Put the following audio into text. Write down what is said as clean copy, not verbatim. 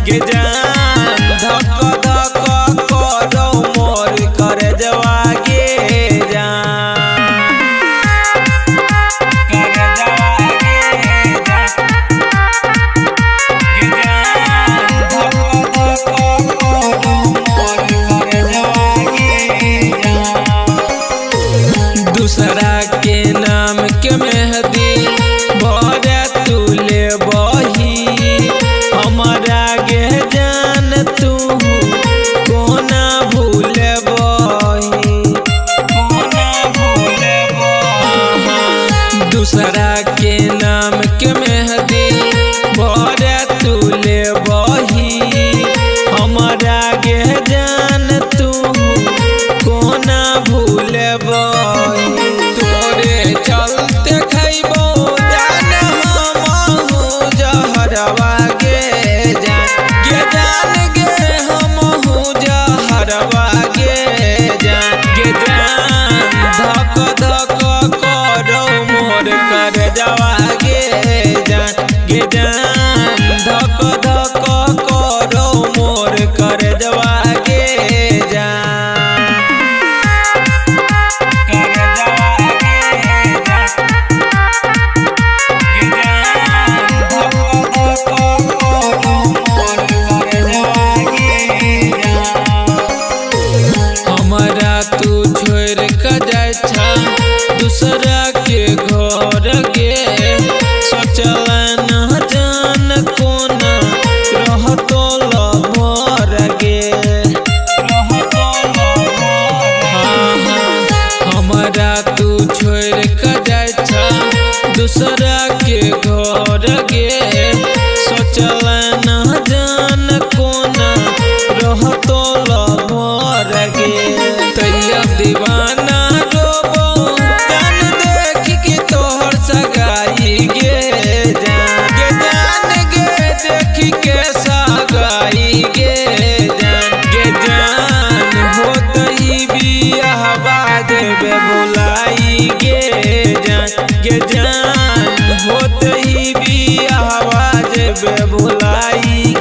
के जान धक धक करो मोर कर जवा के जान कर जवा के जान के जान धक धक करो मोर कर जवा के जान दूसरा के नाम के मेहदी भरे तुले बही हमारा गे जान तू कोना भूले बही कोना भूले बही दूसरा के नाम के मेहदी भरे तुले बही हमारा गे जान तू कोना भूले बही तोरे चलते खैबो जान हमहू जहरवा गे जान गे हमहू जहरवा गे जान धक धक करो मोर कर जवा गे जान धक धक करो मोर कर जवा गे जान कर जवा गे जान धक धक करो मोर कर जवा गे हमरा तू छोड़ के जाय छा दूसरा के घर गे सोचल न जान कोना रहतो लभर गे रहतो लभर हमरा तू छोड़ के जाय छा दूसरा के घर गे सोचल न जान कोना रहतो लभर गे तैया दीवाना रोबो जान देख के तोहर सगाई गे जान गे देख के सगाई गे जान होतई बियाहवा देबे बुलाई गे जान होतई बियाहवा देबे बुलाई